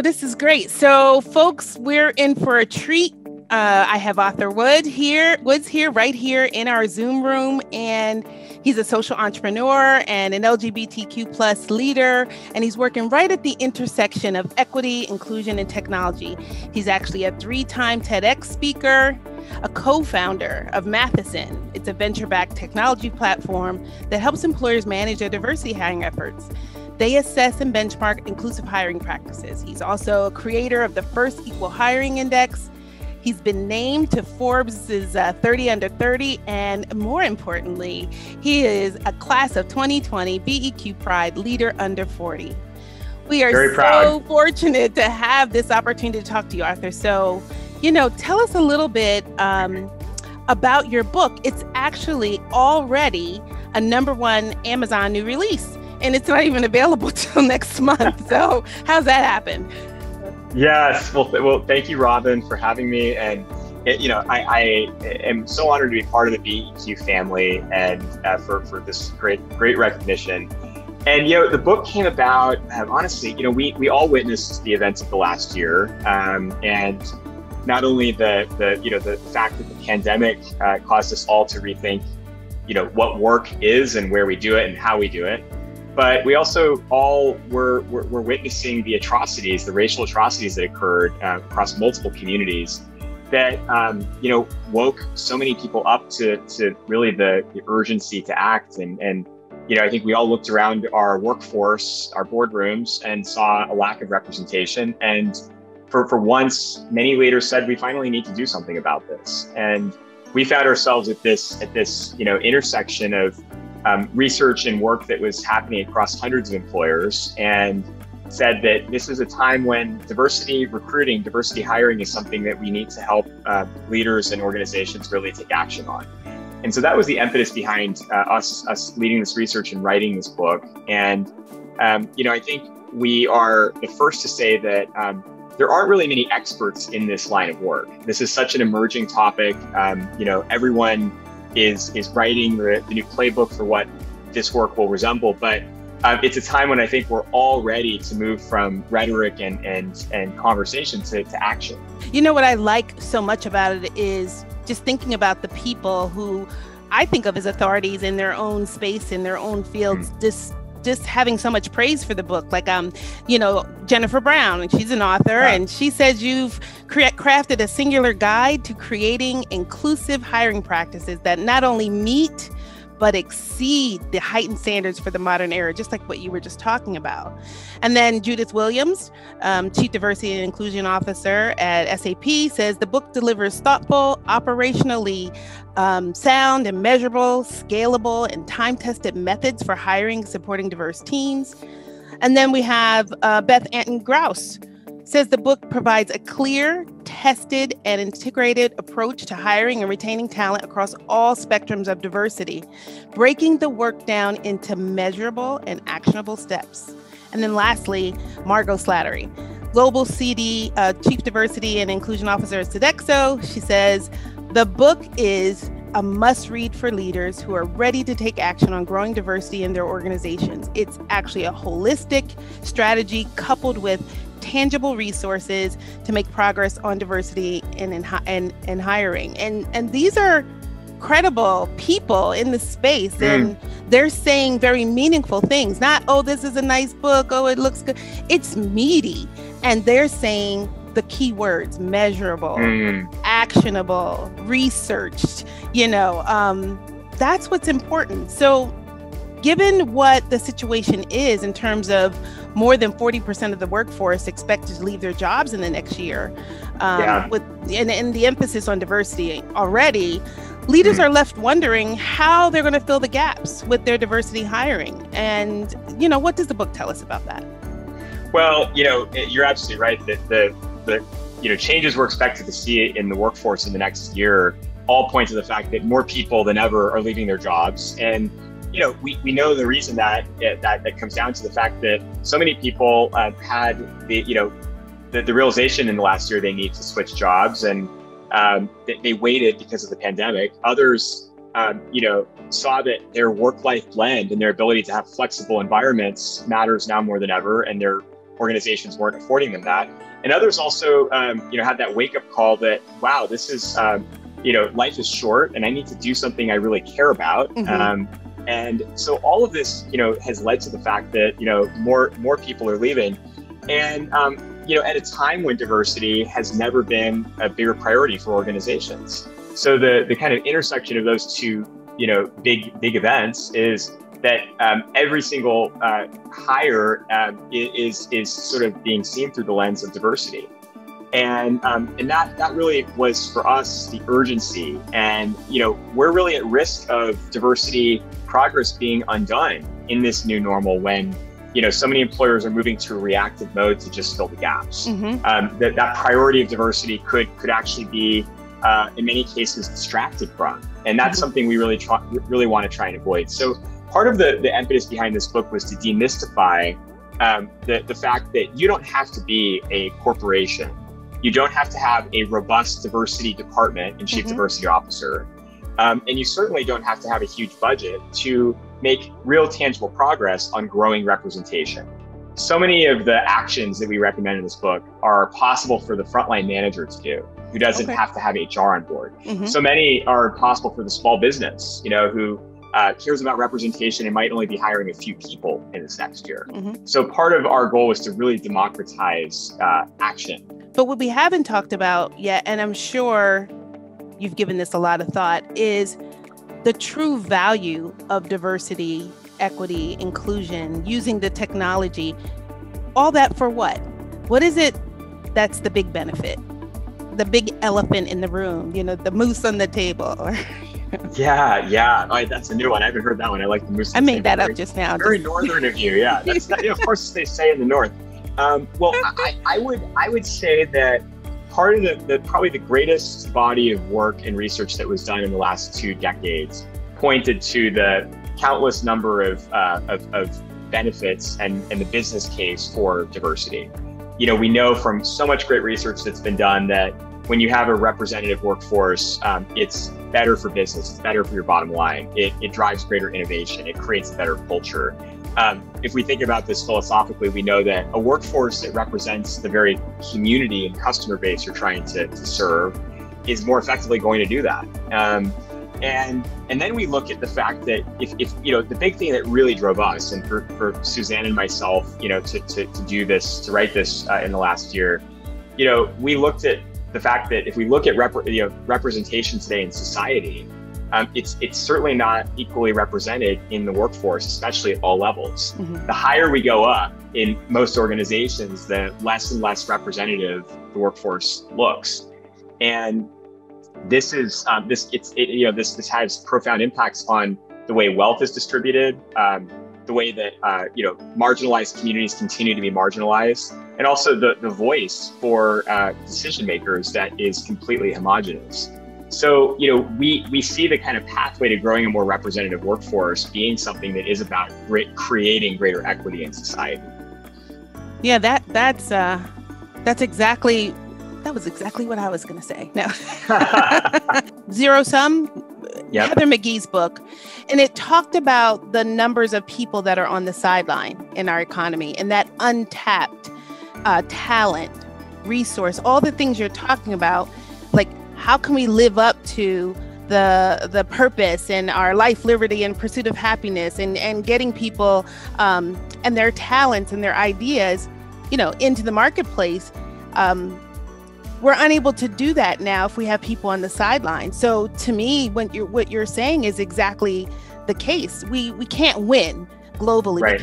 well, this is great. So, folks, we're in for a treat. I have author Woods here right here in our Zoom room, and he's a social entrepreneur and an LGBTQ plus leader, and he's working right at the intersection of equity, inclusion, and technology. He's actually a 3-time TEDx speaker, a co-founder of Mathison. It's a venture-backed technology platform that helps employers manage their diversity hiring efforts. They assess and benchmark inclusive hiring practices. He's also a creator of the first Equal Hiring Index. He's been named to Forbes' 30 Under 30, and more importantly, he is a class of 2020 BEQ Pride Leader Under 40. We are very so fortunate to have this opportunity to talk to you, Arthur. So, tell us a little bit about your book. It's actually already a #1 Amazon new release, and it's not even available till next month. So how's that happen? Yes. Well, thank you, Robin, for having me. And, I am so honored to be part of the BEQ family and for this great recognition. And, the book came about, honestly, we all witnessed the events of the last year. And not only the fact that the pandemic caused us all to rethink, what work is and where we do it and how we do it. But we also all were witnessing the atrocities, the racial atrocities that occurred across multiple communities that, woke so many people up to really the urgency to act. And I think we all looked around our workforce, our boardrooms, and saw a lack of representation. And for once, many leaders said, we finally need to do something about this. And we found ourselves at this intersection of research and work that was happening across hundreds of employers, and said that this is a time when diversity recruiting, diversity hiring is something that we need to help leaders and organizations really take action on. And so that was the impetus behind us leading this research and writing this book. And, I think we are the first to say that there aren't really many experts in this line of work. This is such an emerging topic. Everyone is writing the new playbook for what this work will resemble. But it's a time when I think we're all ready to move from rhetoric and conversation to action. What I like so much about it is just thinking about the people who I think of as authorities in their own space, in their own fields, just having so much praise for the book. Like, Jennifer Brown, and she's an author, and she says you've crafted a singular guide to creating inclusive hiring practices that not only meet but exceed the heightened standards for the modern era, just like what you were just talking about. And then Judith Williams, Chief Diversity and Inclusion Officer at SAP, says the book delivers thoughtful, operationally sound and measurable, scalable, and time-tested methods for hiring, supporting diverse teams. And then we have Beth Anton-Grouse, says the book provides a clear, tested, and integrated approach to hiring and retaining talent across all spectrums of diversity, breaking the work down into measurable and actionable steps. And then lastly, Margot Slattery, Global CD, Chief Diversity and Inclusion Officer at Sodexo. She says, the book is a must-read for leaders who are ready to take action on growing diversity in their organizations. It's actually a holistic strategy coupled with tangible resources to make progress on diversity and hiring. And these are credible people in the space, and they're saying very meaningful things. Not, oh, this is a nice book, oh, it looks good. It's meaty. And they're saying the key words: measurable, actionable, researched, that's what's important. So given what the situation is in terms of more than 40% of the workforce expected to leave their jobs in the next year, with and the emphasis on diversity already, leaders are left wondering how they're going to fill the gaps with their diversity hiring. And, what does the book tell us about that? Well, you're absolutely right that the changes we're expected to see in the workforce in the next year all point to the fact that more people than ever are leaving their jobs. And we know the reason that comes down to the fact that so many people had the realization in the last year they need to switch jobs, and they waited because of the pandemic. Others, saw that their work-life blend and their ability to have flexible environments matters now more than ever, and they're organizations weren't affording them that. And others also, had that wake up call that, wow, this is, life is short and I need to do something I really care about. And so all of this, has led to the fact that, more people are leaving. And, at a time when diversity has never been a bigger priority for organizations. So the kind of intersection of those two, big events is that every single hire is sort of being seen through the lens of diversity. And that really was for us the urgency. And, we're really at risk of diversity progress being undone in this new normal when, so many employers are moving to a reactive mode to just fill the gaps. That priority of diversity could actually be, in many cases, distracted from. And that's something we really want to try and avoid. So part of the impetus behind this book was to demystify the fact that you don't have to be a corporation. You don't have to have a robust diversity department and chief diversity officer. And you certainly don't have to have a huge budget to make real tangible progress on growing representation. So many of the actions that we recommend in this book are possible for the frontline manager to do, who doesn't have to have HR on board. So many are possible for the small business, who cares about representation and might only be hiring a few people in this next year. So part of our goal was to really democratize action. But what we haven't talked about yet, and I'm sure you've given this a lot of thought, is the true value of diversity, equity, inclusion, using the technology, all that for what? What is it that's the big benefit? The big elephant in the room, the moose on the table. Yeah. Oh, that's a new one. I haven't heard that one. I like the moose. I made that up just now. Very northern of you. Yeah. That's not, of course they say in the North. Well, I would say that part of probably the greatest body of work and research that was done in the last 2 decades pointed to the countless number of benefits and the business case for diversity. We know from so much great research that's been done that when you have a representative workforce, it's better for business, it's better for your bottom line. It drives greater innovation, it creates a better culture. If we think about this philosophically, we know that a workforce that represents the very community and customer base you're trying to serve is more effectively going to do that. And then we look at the fact that if the big thing that really drove us, and for Susanna and myself, to do this, to write this in the last year, we looked at the fact that if we look at representation today in society, it's certainly not equally represented in the workforce, especially at all levels. The higher we go up in most organizations, the less and less representative the workforce looks. And this is this has profound impacts on the way wealth is distributed, the way that marginalized communities continue to be marginalized, and also the voice for decision makers that is completely homogenous. So, we see the kind of pathway to growing a more representative workforce being something that is about creating greater equity in society. Yeah, that was exactly what I was going to say. No. Zero Sum, Heather McGhee's book, and it talked about the numbers of people that are on the sideline in our economy and that untapped talent, resource, all the things you're talking about, like how can we live up to the purpose and our life, liberty, and pursuit of happiness, and getting people and their talents and their ideas, into the marketplace. We're unable to do that now if we have people on the sidelines. So to me, what you're saying is exactly the case. We can't win globally. Right.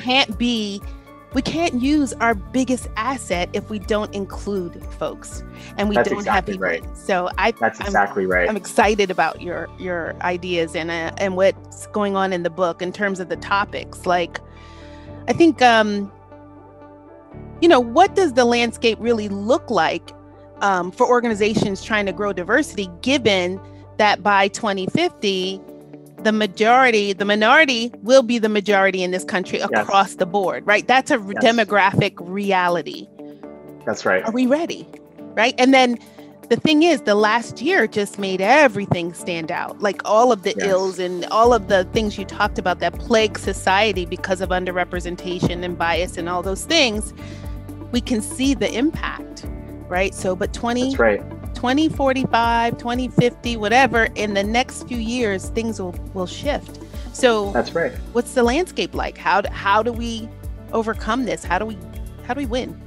We can't use our biggest asset if we don't include folks and we don't have people. Right. So that's exactly right. I'm excited about your ideas and what's going on in the book in terms of the topics. Like, I think, what does the landscape really look like for organizations trying to grow diversity, given that by 2050, the minority will be the majority in this country across the board, right? That's a demographic reality. That's right. Are we ready? Right. And then the thing is, the last year just made everything stand out, like all of the ills and all of the things you talked about that plague society because of underrepresentation and bias and all those things. we can see the impact, right? So, but 2045, 2050, whatever, in the next few years, things will shift. So that's right. What's the landscape like? How do we overcome this? How do we win?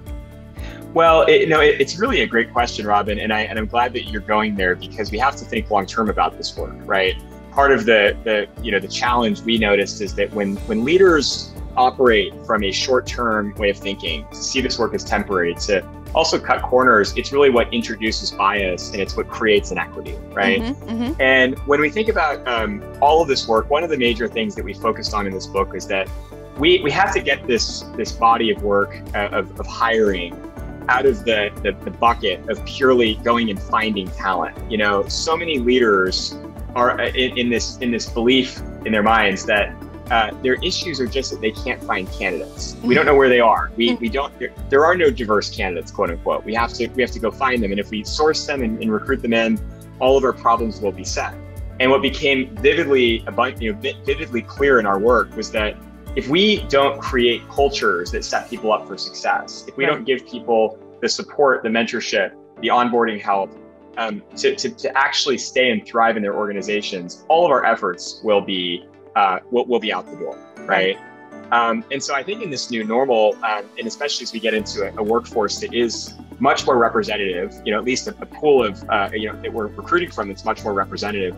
Well, it's really a great question, Robin, and I'm glad that you're going there, because we have to think long term about this work, right? Part of the challenge we noticed is that when leaders operate from a short-term way of thinking, to see this work as temporary, to also cut corners, it's really what introduces bias, and it's what creates inequity, right? And when we think about all of this work, one of the major things that we focused on in this book is that we have to get this body of work of hiring out of the bucket of purely going and finding talent. So many leaders are in this belief in their minds that their issues are just that they can't find candidates. We don't know where they are. There are no diverse candidates, quote unquote. We have to go find them. And if we source them and recruit them in, all of our problems will be set. And what became vividly clear in our work was that if we don't create cultures that set people up for success, if we don't give people the support, the mentorship, the onboarding help to actually stay and thrive in their organizations, all of our efforts will be out the door, right? And so I think in this new normal, and especially as we get into a workforce that is much more representative, at least a pool of that we're recruiting from that's much more representative,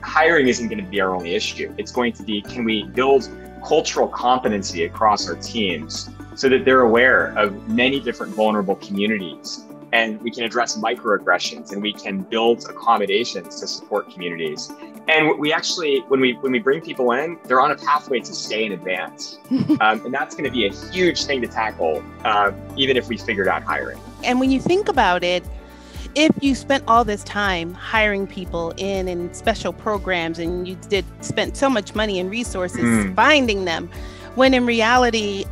hiring isn't going to be our only issue. It's going to be, can we build cultural competency across our teams so that they're aware of many different vulnerable communities, and we can address microaggressions, and we can build accommodations to support communities. And we actually, when we bring people in, they're on a pathway to stay and advance. And that's going to be a huge thing to tackle, even if we figured out hiring. And when you think about it, if you spent all this time hiring people in special programs, and you spent so much money and resources finding them, when in reality,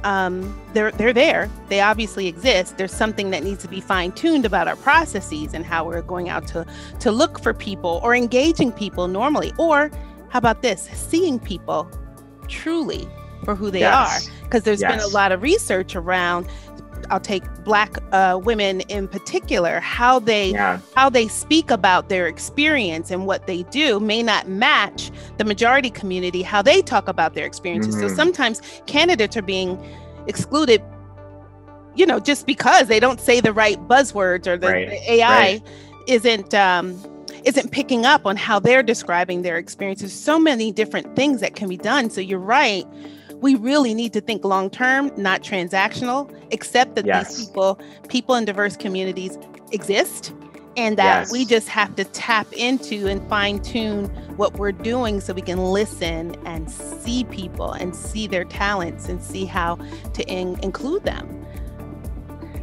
they're there, they obviously exist. There's something that needs to be fine-tuned about our processes and how we're going out to look for people, or engaging people normally. Or how about this, seeing people truly for who they are? Because there's been a lot of research around, I'll take Black women in particular, how they speak about their experience and what they do may not match the majority community, how they talk about their experiences. So sometimes candidates are being excluded, just because they don't say the right buzzwords, or the AI isn't picking up on how they're describing their experiences. So many different things that can be done. So you're right. We really need to think long-term, not transactional, accept that these people in diverse communities exist, and that we just have to tap into and fine-tune what we're doing so we can listen and see people and see their talents and see how to include them.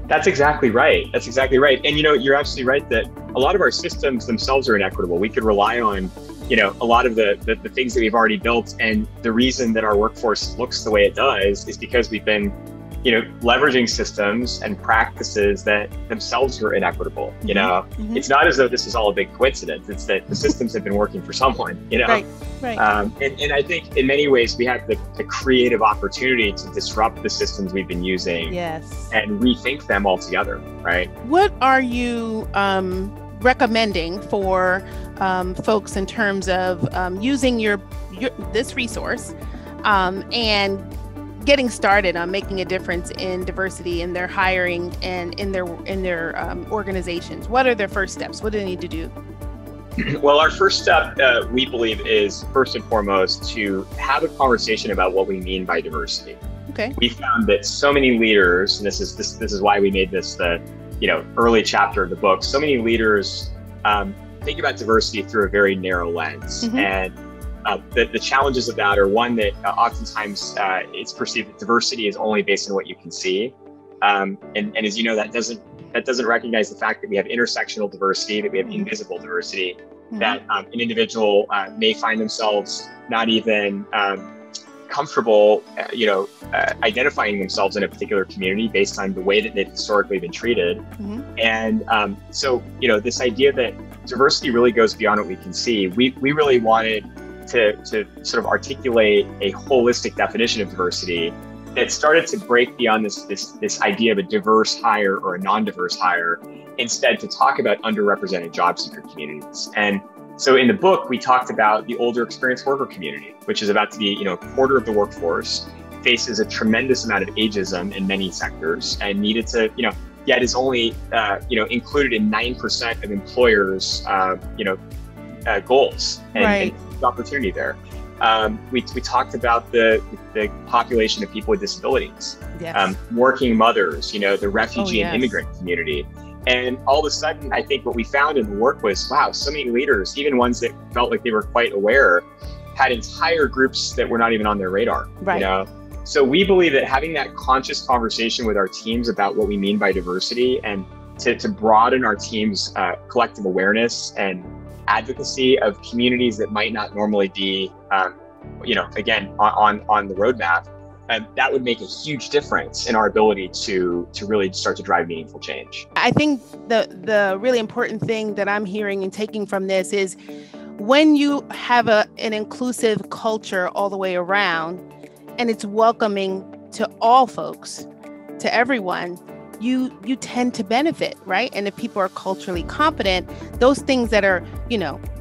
That's exactly right. And you're absolutely right that a lot of our systems themselves are inequitable. We could rely on a lot of the things that we've already built. And the reason that our workforce looks the way it does is because we've been, leveraging systems and practices that themselves were inequitable. It's not as though this is all a big coincidence. It's that the systems have been working for someone, Right. And I think in many ways we have the creative opportunity to disrupt the systems we've been using and rethink them altogether, right? What are you recommending for folks in terms of using this resource and getting started on making a difference in diversity in their hiring and in their organizations? What are their first steps? What do they need to do? Well, our first step, we believe, is first and foremost to have a conversation about what we mean by diversity. Okay. We found that so many leaders, and this is why we made this the early chapter of the book. So many leaders think about diversity through a very narrow lens, and the challenges of that are one that oftentimes it's perceived that diversity is only based on what you can see, and as you know, that doesn't recognize the fact that we have intersectional diversity, that we have invisible diversity, that an individual may find themselves not even comfortable, identifying themselves in a particular community based on the way that they've historically been treated. And so, this idea that diversity really goes beyond what we can see, we really wanted to sort of articulate a holistic definition of diversity that started to break beyond this idea of a diverse hire or a non-diverse hire, instead to talk about underrepresented job seeker communities. And so in the book, we talked about the older experienced worker community, which is about to be, a quarter of the workforce, faces a tremendous amount of ageism in many sectors and needed to, yet is only, included in 9% of employers, goals and opportunity there. We talked about the population of people with disabilities, yes. Working mothers, the refugee and immigrant community. And all of a sudden, I think what we found in the work was, wow, so many leaders, even ones that felt like they were quite aware, had entire groups that were not even on their radar. Right. So we believe that having that conscious conversation with our teams about what we mean by diversity and to broaden our team's collective awareness and advocacy of communities that might not normally be, again, on the roadmap, that would make a huge difference in our ability to really start to drive meaningful change. I think the really important thing that I'm hearing and taking from this is when you have an inclusive culture all the way around, and it's welcoming to all folks, to everyone, you tend to benefit, right? And if people are culturally competent, those things that are,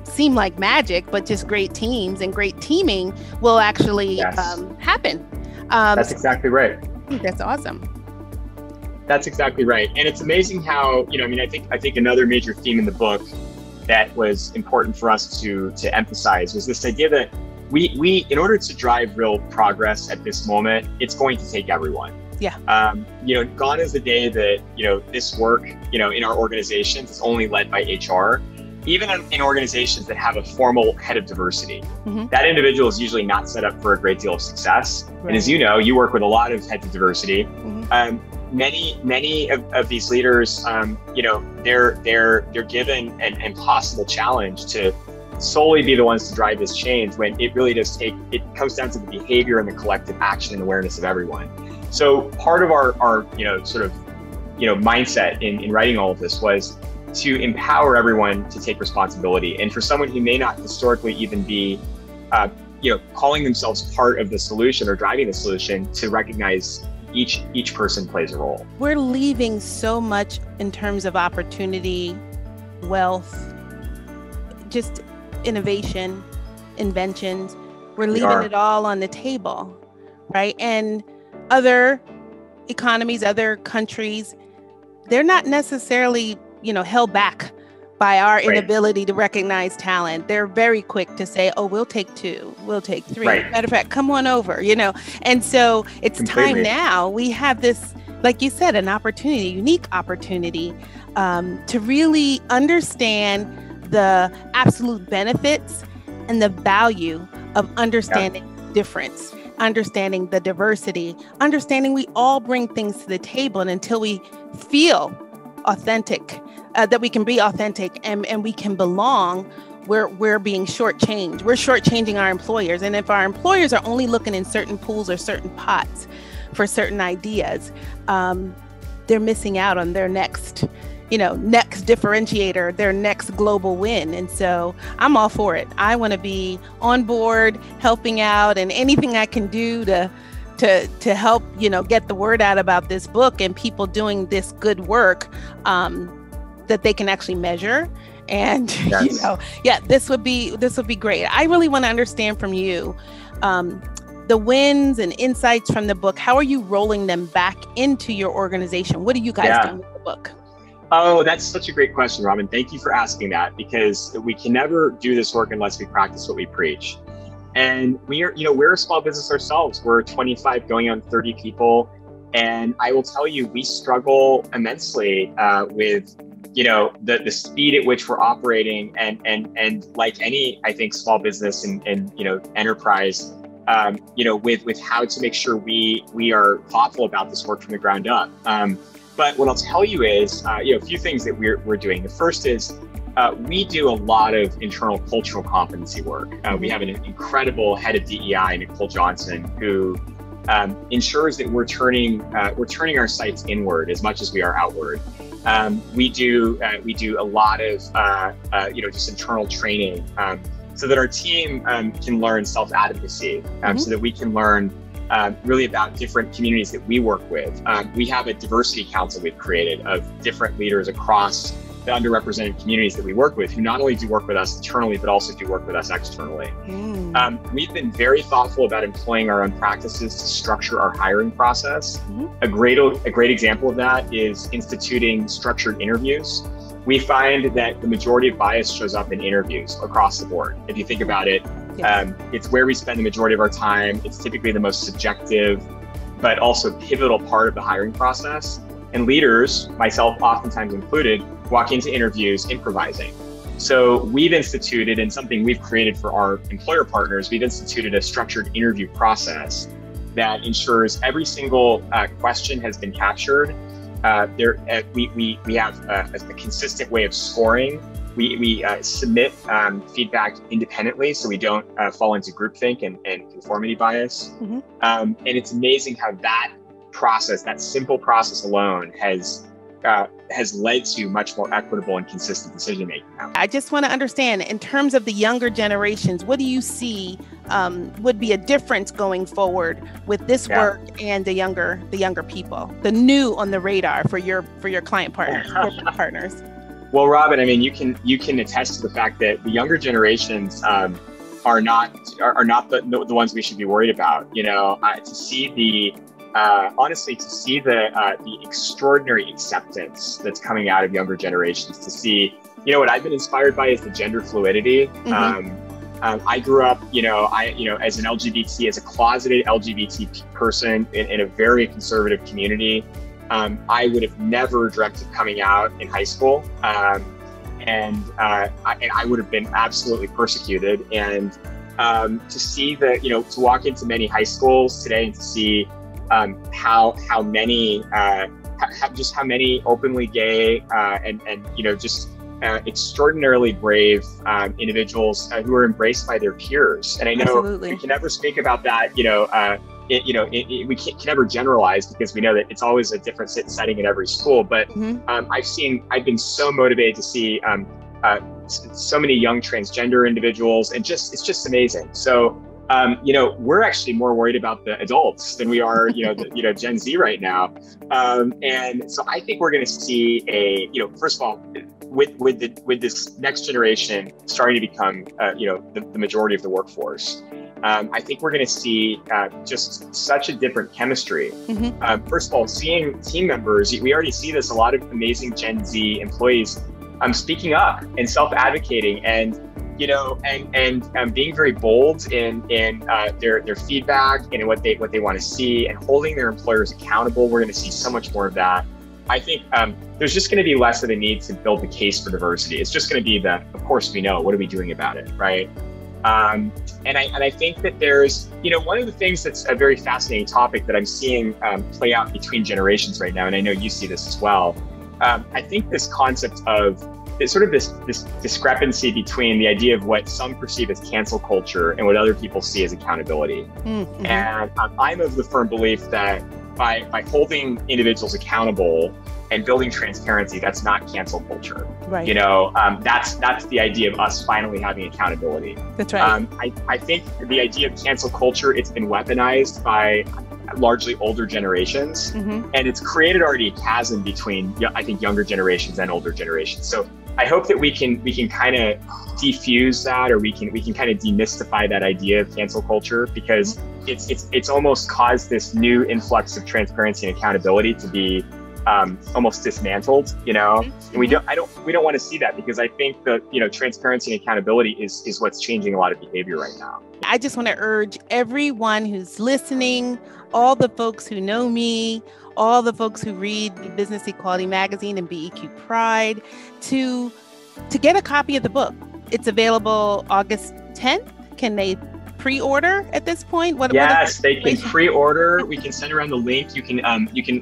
seem like magic, but just great teams and great teaming will actually happen. That's exactly right. I think that's awesome. That's exactly right. And it's amazing how, I think another major theme in the book that was important for us to emphasize was this idea that we in order to drive real progress at this moment, it's going to take everyone. Yeah. Gone is the day that, this work, in our organizations is only led by HR. Even in organizations that have a formal head of diversity, that individual is usually not set up for a great deal of success. Right. And as you know, you work with a lot of heads of diversity. Many of these leaders, they're given an impossible challenge to solely be the ones to drive this change, when it really does it comes down to the behavior and the collective action and awareness of everyone. So part of our mindset in writing all of this was to empower everyone to take responsibility. And for someone who may not historically even be, calling themselves part of the solution or driving the solution, to recognize each person plays a role. We're leaving so much in terms of opportunity, wealth, just innovation, inventions. We're leaving it all on the table, right? And other economies, other countries, they're not necessarily held back by our inability to recognize talent. They're very quick to say, oh, we'll take 2, we'll take 3. Right. Matter of fact, come on over, And so it's time now. We have this, like you said, an opportunity, a unique opportunity to really understand the absolute benefits and the value of understanding difference, understanding the diversity, understanding we all bring things to the table. And until we feel authentic, that we can be authentic and we can belong, we're being shortchanged. We're shortchanging our employers. And if our employers are only looking in certain pools or certain pots for certain ideas, they're missing out on their next differentiator, their next global win. And so I'm all for it. I want to be on board, helping out, and anything I can do to help, get the word out about this book and people doing this good work, that they can actually measure. And, this would be great. I really want to understand from you, the wins and insights from the book. How are you rolling them back into your organization? What are you guys doing with the book? Oh, that's such a great question, Robin. Thank you for asking that, because we can never do this work unless we practice what we preach. And we're a small business ourselves. We're 25 going on 30 people. And I will tell you, we struggle immensely with, the speed at which we're operating, and like any, I think, small business and enterprise, with how to make sure we are thoughtful about this work from the ground up. But what I'll tell you is, a few things that we're doing. The first is we do a lot of internal cultural competency work. We have an incredible head of DEI, Nicole Johnson, who ensures that we're turning our sights inward as much as we are outward. We do a lot of just internal training so that our team can learn self-advocacy, so that we can learn really about different communities that we work with. We have a diversity council we've created of different leaders across the underrepresented communities that we work with, who not only do work with us internally, but also do work with us externally. We've been very thoughtful about employing our own practices to structure our hiring process. A great example of that is instituting structured interviews. We find that the majority of bias shows up in interviews across the board. If you think about it, it's where we spend the majority of our time. It's typically the most subjective, but also pivotal part of the hiring process. And leaders, myself oftentimes included, walk into interviews improvising. So we've instituted, and something we've created for our employer partners, we've instituted a structured interview process that ensures every single question has been captured. We have a consistent way of scoring. We submit feedback independently, so we don't fall into groupthink and conformity bias. And it's amazing how that process, that simple process alone, has led to much more equitable and consistent decision making. I just want to understand, in terms of the younger generations, what do you see would be a difference going forward with this work and the younger people, the new on the radar for your client partners, corporate partners? Well, Robin, I mean, you can attest to the fact that the younger generations are not the ones we should be worried about. You know, to see the extraordinary acceptance that's coming out of younger generations, to see, you know, what I've been inspired by is the gender fluidity. I grew up, as an as a closeted LGBT person in a very conservative community. I would have never dreamt of coming out in high school. And I would have been absolutely persecuted. And to see to walk into many high schools today and to see how many openly gay and extraordinarily brave individuals who are embraced by their peers. And I know we can never speak about that, we can never generalize, because we know that it's always a different setting at every school. But I've been so motivated to see so many young transgender individuals, and it's just amazing. So, we're actually more worried about the adults than we are, Gen Z right now. And so I think we're going to see first of all, with this next generation starting to become, the majority of the workforce, I think we're going to see just such a different chemistry. First of all, seeing team members, we already see this, a lot of amazing Gen Z employees speaking up and self-advocating and being very bold in their feedback and what they want to see, and holding their employers accountable. We're going to see so much more of that. I think there's just going to be less of a need to build the case for diversity. It's just going to be of course we know, what are we doing about it, right? And I think that there's, one of the things that's a very fascinating topic that I'm seeing play out between generations right now, and I know you see this as well. I think this concept of this discrepancy between the idea of what some perceive as cancel culture and what other people see as accountability. And I'm of the firm belief that by holding individuals accountable and building transparency, that's not cancel culture. Right. That's the idea of us finally having accountability. That's right. I think the idea of cancel culture, it's been weaponized by largely older generations, and it's created already a chasm between, I think, younger generations and older generations. So I hope that we can kind of defuse that, or we can kind of demystify that idea of cancel culture, because it's almost caused this new influx of transparency and accountability to be almost dismantled, and we don't want to see that, because I think that transparency and accountability is what's changing a lot of behavior right now. I just want to urge everyone who's listening, all the folks who know me, all the folks who read the Business Equality Magazine and BEQ Pride, to get a copy of the book. It's available August 10th. Can they pre-order at this point? Yes, they can pre-order. We can send around the link. You can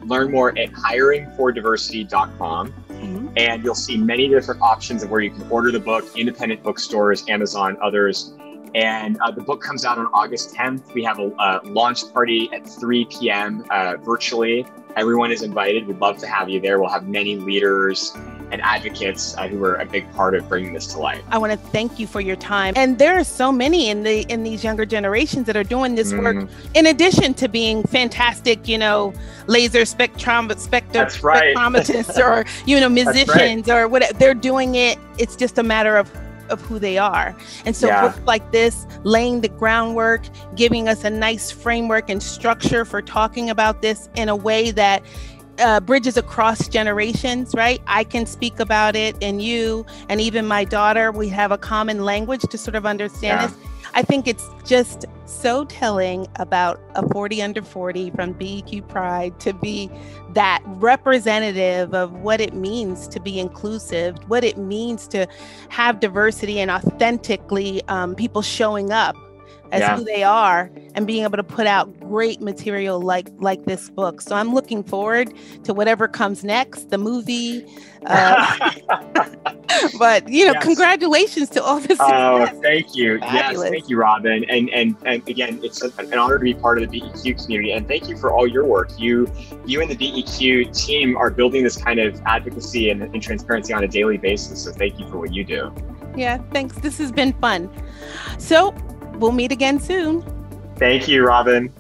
learn more at hiringfordiversity.com. And you'll see many different options of where you can order the book: independent bookstores, Amazon, others. And the book comes out on August 10th. We have a launch party at 3 p.m. Virtually. Everyone is invited. We'd love to have you there. We'll have many leaders and advocates who are a big part of bringing this to life. I want to thank you for your time. And there are so many in these younger generations that are doing this work in addition to being fantastic, laser spectrometrists or, musicians or whatever. They're doing it. It's just a matter of who they are. And so books like this, laying the groundwork, giving us a nice framework and structure for talking about this in a way that bridges across generations, right? I can speak about it, and you and even my daughter, we have a common language to sort of understand this. I think it's just so telling about a 40 under 40 from BEQ Pride to be that representative of what it means to be inclusive, what it means to have diversity and authentically people showing up as who they are and being able to put out great material like this book. So I'm looking forward to whatever comes next, the movie. But congratulations to all this success. Oh, thank you. Fabulous. Yes, thank you, Robin. And again, it's an honor to be part of the BEQ community. And thank you for all your work. You and the BEQ team are building this kind of advocacy and transparency on a daily basis. So thank you for what you do. Yeah, thanks. This has been fun. So we'll meet again soon. Thank you, Robin.